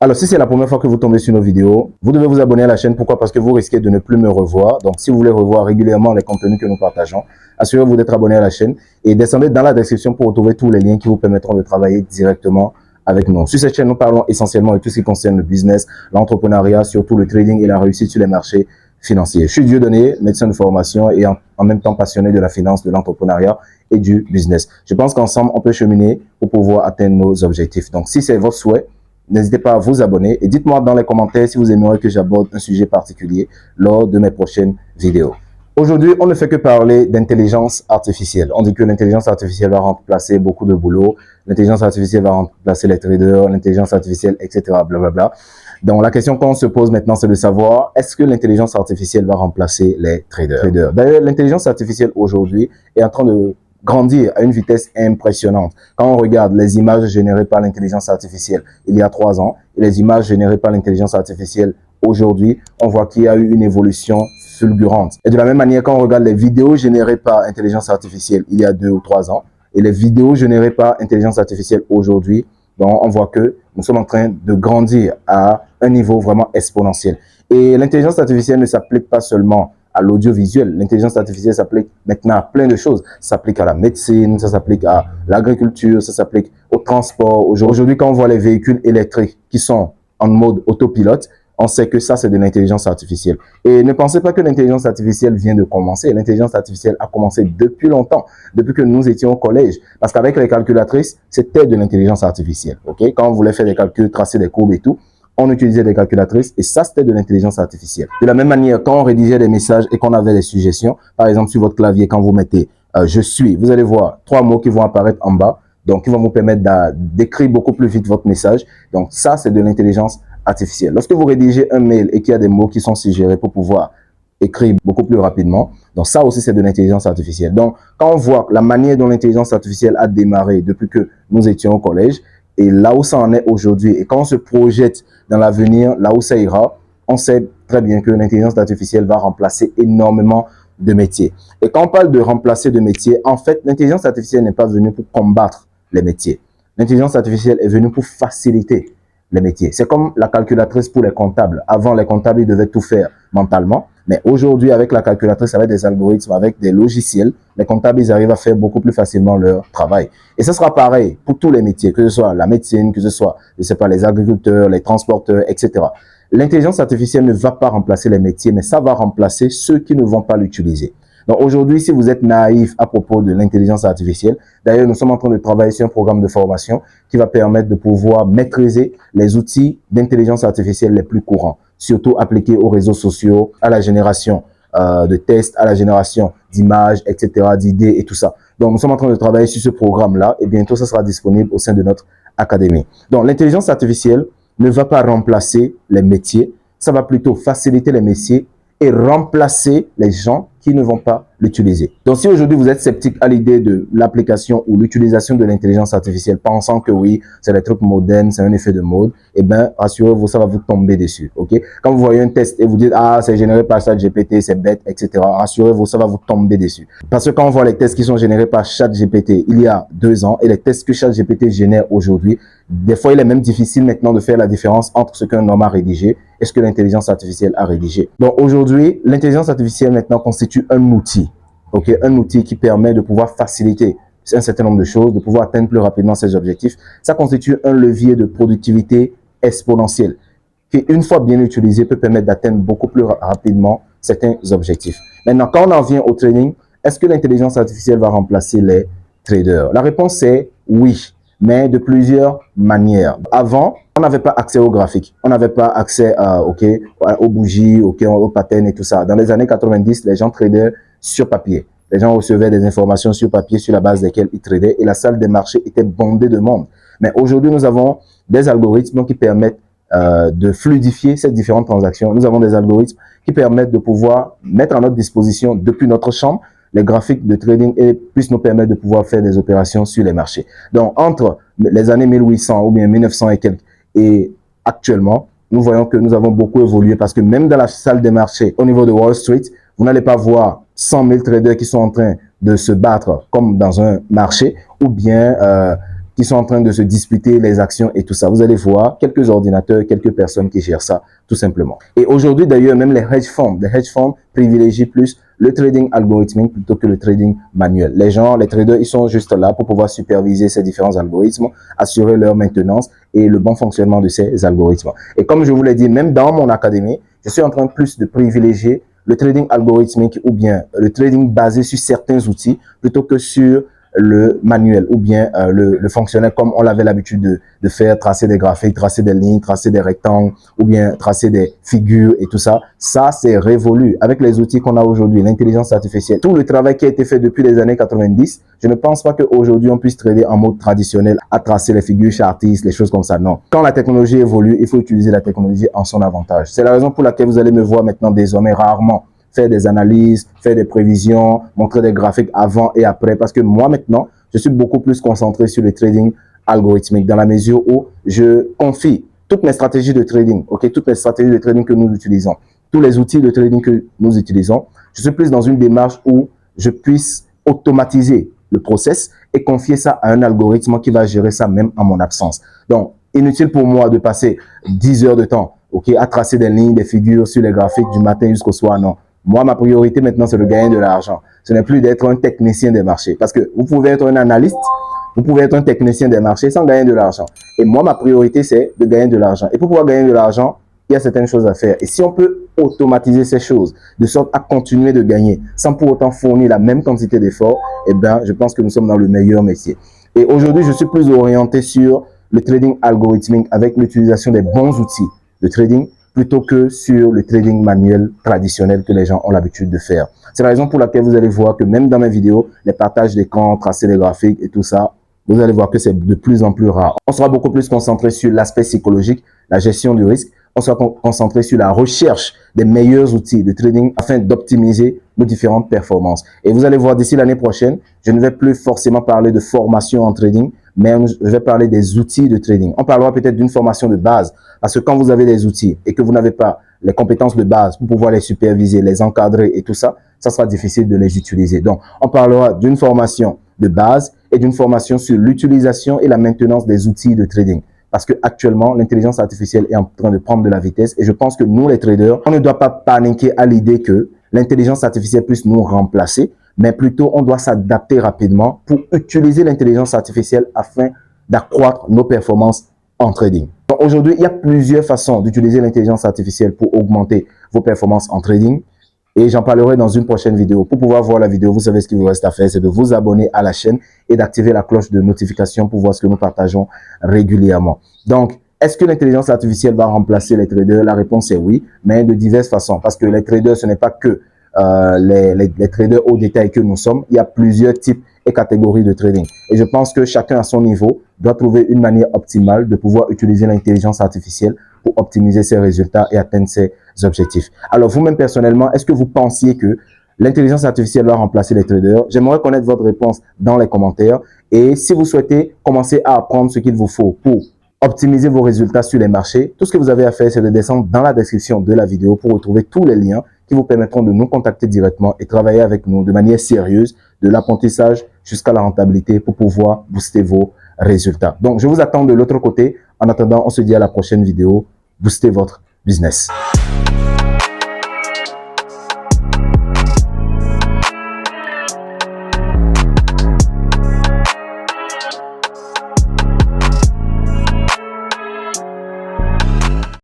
Alors, si c'est la première fois que vous tombez sur nos vidéos, vous devez vous abonner à la chaîne. Pourquoi? Parce que vous risquez de ne plus me revoir. Donc, si vous voulez revoir régulièrement les contenus que nous partageons, assurez-vous d'être abonné à la chaîne et descendez dans la description pour retrouver tous les liens qui vous permettront de travailler directement avec nous. Sur cette chaîne, nous parlons essentiellement de tout ce qui concerne le business, l'entrepreneuriat, surtout le trading et la réussite sur les marchés financiers. Je suis Dieudonné, médecin de formation et en même temps passionné de la finance, de l'entrepreneuriat et du business. Je pense qu'ensemble, on peut cheminer pour pouvoir atteindre nos objectifs. Donc, si c'est votre souhait, n'hésitez pas à vous abonner et dites-moi dans les commentaires si vous aimeriez que j'aborde un sujet particulier lors de mes prochaines vidéos. Aujourd'hui, on ne fait que parler d'intelligence artificielle. On dit que l'intelligence artificielle va remplacer beaucoup de boulot, l'intelligence artificielle va remplacer les traders, l'intelligence artificielle, etc. Blablabla. Donc, la question qu'on se pose maintenant, c'est de savoir, est-ce que l'intelligence artificielle va remplacer les traders? D'ailleurs, l'intelligence artificielle aujourd'hui est en train de grandir à une vitesse impressionnante. Quand on regarde les images générées par l'intelligence artificielle il y a 3 ans et les images générées par l'intelligence artificielle aujourd'hui, on voit qu'il y a eu une évolution fulgurante. Et de la même manière, quand on regarde les vidéos générées par intelligence artificielle il y a 2 ou 3 ans et les vidéos générées par intelligence artificielle aujourd'hui, donc on voit que nous sommes en train de grandir à un niveau vraiment exponentiel. Et l'intelligence artificielle ne s'applique pas seulement à l'audiovisuel. L'intelligence artificielle s'applique maintenant à plein de choses. Ça s'applique à la médecine, ça s'applique à l'agriculture, ça s'applique au transport. Aujourd'hui, quand on voit les véhicules électriques qui sont en mode autopilote, on sait que ça, c'est de l'intelligence artificielle. Et ne pensez pas que l'intelligence artificielle vient de commencer. L'intelligence artificielle a commencé depuis longtemps, depuis que nous étions au collège. Parce qu'avec les calculatrices, c'était de l'intelligence artificielle. Okay? Quand on voulait faire des calculs, tracer des courbes et tout, on utilisait des calculatrices et ça, c'était de l'intelligence artificielle. De la même manière, quand on rédigeait des messages et qu'on avait des suggestions, par exemple, sur votre clavier, quand vous mettez « je suis », vous allez voir 3 mots qui vont apparaître en bas, donc qui vont vous permettre d'écrire beaucoup plus vite votre message. Donc ça, c'est de l'intelligence artificielle. Lorsque vous rédigez un mail et qu'il y a des mots qui sont suggérés pour pouvoir écrire beaucoup plus rapidement, donc ça aussi, c'est de l'intelligence artificielle. Donc, quand on voit la manière dont l'intelligence artificielle a démarré depuis que nous étions au collège, et là où ça en est aujourd'hui, et quand on se projette dans l'avenir, là où ça ira, on sait très bien que l'intelligence artificielle va remplacer énormément de métiers. Et quand on parle de remplacer de métiers, en fait, l'intelligence artificielle n'est pas venue pour combattre les métiers. L'intelligence artificielle est venue pour faciliter les métiers. C'est comme la calculatrice pour les comptables. Avant, les comptables, ils devaient tout faire mentalement. Mais aujourd'hui, avec la calculatrice, avec des algorithmes, avec des logiciels, les comptables, ils arrivent à faire beaucoup plus facilement leur travail. Et ce sera pareil pour tous les métiers, que ce soit la médecine, que ce soit, je sais pas, les agriculteurs, les transporteurs, etc. L'intelligence artificielle ne va pas remplacer les métiers, mais ça va remplacer ceux qui ne vont pas l'utiliser. Donc aujourd'hui, si vous êtes naïf à propos de l'intelligence artificielle, d'ailleurs, nous sommes en train de travailler sur un programme de formation qui va permettre de pouvoir maîtriser les outils d'intelligence artificielle les plus courants, surtout appliqués aux réseaux sociaux, à la génération de tests, à la génération d'images, etc., d'idées et tout ça. Donc, nous sommes en train de travailler sur ce programme-là et bientôt, ça sera disponible au sein de notre académie. Donc, l'intelligence artificielle ne va pas remplacer les métiers, ça va plutôt faciliter les métiers et remplacer les gens qui ne vont pas l'utiliser. Donc, si aujourd'hui vous êtes sceptique à l'idée de l'application ou l'utilisation de l'intelligence artificielle, pensant que oui, c'est des trucs modernes, c'est un effet de mode, eh bien, rassurez-vous, ça va vous tomber dessus, ok? Quand vous voyez un test et vous dites, ah, c'est généré par ChatGPT, c'est bête, etc., rassurez-vous, ça va vous tomber dessus. Parce que quand on voit les tests qui sont générés par ChatGPT il y a 2 ans et les tests que ChatGPT génère aujourd'hui, des fois, il est même difficile maintenant de faire la différence entre ce qu'un homme a rédigé et ce que l'intelligence artificielle a rédigé. Donc aujourd'hui, l'intelligence artificielle maintenant constitue un outil, ok, un outil qui permet de pouvoir faciliter un certain nombre de choses, de pouvoir atteindre plus rapidement ses objectifs. Ça constitue un levier de productivité exponentielle qui, une fois bien utilisé, peut permettre d'atteindre beaucoup plus rapidement certains objectifs. Maintenant, quand on en vient au trading, est-ce que l'intelligence artificielle va remplacer les traders? La réponse est oui, mais de plusieurs manières. Avant, on n'avait pas accès aux graphiques, on n'avait pas accès aux bougies, aux patterns et tout ça. Dans les années 90, les gens tradaient sur papier. Les gens recevaient des informations sur papier sur la base desquelles ils tradaient et la salle des marchés était bondée de monde. Mais aujourd'hui, nous avons des algorithmes qui permettent de fluidifier ces différentes transactions. Nous avons des algorithmes qui permettent de pouvoir mettre à notre disposition depuis notre chambre les graphiques de trading et puissent nous permettre de pouvoir faire des opérations sur les marchés. Donc, entre les années 1800 ou bien 1900 et quelques et actuellement, nous voyons que nous avons beaucoup évolué parce que même dans la salle des marchés, au niveau de Wall Street, vous n'allez pas voir 100 000 traders qui sont en train de se battre comme dans un marché ou bien qui sont en train de se disputer les actions et tout ça. Vous allez voir quelques ordinateurs, quelques personnes qui gèrent ça, tout simplement. Et aujourd'hui, d'ailleurs, même les hedge funds privilégient plus le trading algorithmique plutôt que le trading manuel. Les traders, ils sont juste là pour pouvoir superviser ces différents algorithmes, assurer leur maintenance et le bon fonctionnement de ces algorithmes. Et comme je vous l'ai dit, même dans mon académie, je suis en train plus de privilégier le trading algorithmique ou bien le trading basé sur certains outils plutôt que sur le manuel ou bien le fonctionnel comme on l'avait l'habitude de faire, tracer des graphiques, tracer des lignes, tracer des rectangles ou bien tracer des figures et tout ça. Ça, c'est révolu. Avec les outils qu'on a aujourd'hui, l'intelligence artificielle, tout le travail qui a été fait depuis les années 90, je ne pense pas qu'aujourd'hui on puisse trader en mode traditionnel à tracer les figures chartistes, les choses comme ça. Non. Quand la technologie évolue, il faut utiliser la technologie en son avantage. C'est la raison pour laquelle vous allez me voir maintenant désormais rarement faire des analyses, faire des prévisions, montrer des graphiques avant et après. Parce que moi, maintenant, je suis beaucoup plus concentré sur le trading algorithmique dans la mesure où je confie toutes mes stratégies de trading, toutes les stratégies de trading que nous utilisons, tous les outils de trading que nous utilisons. Je suis plus dans une démarche où je puisse automatiser le process et confier ça à un algorithme qui va gérer ça même en mon absence. Donc, inutile pour moi de passer 10 heures de temps à tracer des lignes, des figures sur les graphiques du matin jusqu'au soir, non. Moi, ma priorité maintenant, c'est de gagner de l'argent. Ce n'est plus d'être un technicien des marchés. Parce que vous pouvez être un analyste, vous pouvez être un technicien des marchés sans gagner de l'argent. Et moi, ma priorité, c'est de gagner de l'argent. Et pour pouvoir gagner de l'argent, il y a certaines choses à faire. Et si on peut automatiser ces choses, de sorte à continuer de gagner, sans pour autant fournir la même quantité d'efforts, eh bien, je pense que nous sommes dans le meilleur métier. Et aujourd'hui, je suis plus orienté sur le trading algorithmique avec l'utilisation des bons outils de trading, plutôt que sur le trading manuel traditionnel que les gens ont l'habitude de faire. C'est la raison pour laquelle vous allez voir que même dans mes vidéos, les partages d'écran, tracer des graphiques et tout ça, vous allez voir que c'est de plus en plus rare. On sera beaucoup plus concentré sur l'aspect psychologique, la gestion du risque. On sera concentré sur la recherche des meilleurs outils de trading afin d'optimiser nos différentes performances. Et vous allez voir d'ici l'année prochaine, je ne vais plus forcément parler de formation en trading, mais je vais parler des outils de trading. On parlera peut-être d'une formation de base, parce que quand vous avez des outils et que vous n'avez pas les compétences de base pour pouvoir les superviser, les encadrer et tout ça, ça sera difficile de les utiliser. Donc, on parlera d'une formation de base et d'une formation sur l'utilisation et la maintenance des outils de trading. Parce que actuellement, l'intelligence artificielle est en train de prendre de la vitesse et je pense que nous, les traders, on ne doit pas paniquer à l'idée que l'intelligence artificielle puisse nous remplacer, mais plutôt on doit s'adapter rapidement pour utiliser l'intelligence artificielle afin d'accroître nos performances en trading. Aujourd'hui, il y a plusieurs façons d'utiliser l'intelligence artificielle pour augmenter vos performances en trading. Et j'en parlerai dans une prochaine vidéo. Pour pouvoir voir la vidéo, vous savez ce qu'il vous reste à faire, c'est de vous abonner à la chaîne et d'activer la cloche de notification pour voir ce que nous partageons régulièrement. Donc, est-ce que l'intelligence artificielle va remplacer les traders? La réponse est oui, mais de diverses façons. Parce que les traders, ce n'est pas que les traders au détail que nous sommes. Il y a plusieurs types et catégories de trading. Et je pense que chacun à son niveau doit trouver une manière optimale de pouvoir utiliser l'intelligence artificielle pour optimiser ses résultats et atteindre ses objectifs. Alors, vous-même personnellement, est-ce que vous pensiez que l'intelligence artificielle va remplacer les traders? J'aimerais connaître votre réponse dans les commentaires. Et si vous souhaitez commencer à apprendre ce qu'il vous faut pour optimiser vos résultats sur les marchés, tout ce que vous avez à faire, c'est de descendre dans la description de la vidéo pour retrouver tous les liens qui vous permettront de nous contacter directement et travailler avec nous de manière sérieuse, de l'apprentissage jusqu'à la rentabilité pour pouvoir booster vos résultats. Donc, je vous attends de l'autre côté. En attendant, on se dit à la prochaine vidéo. Boostez votre business.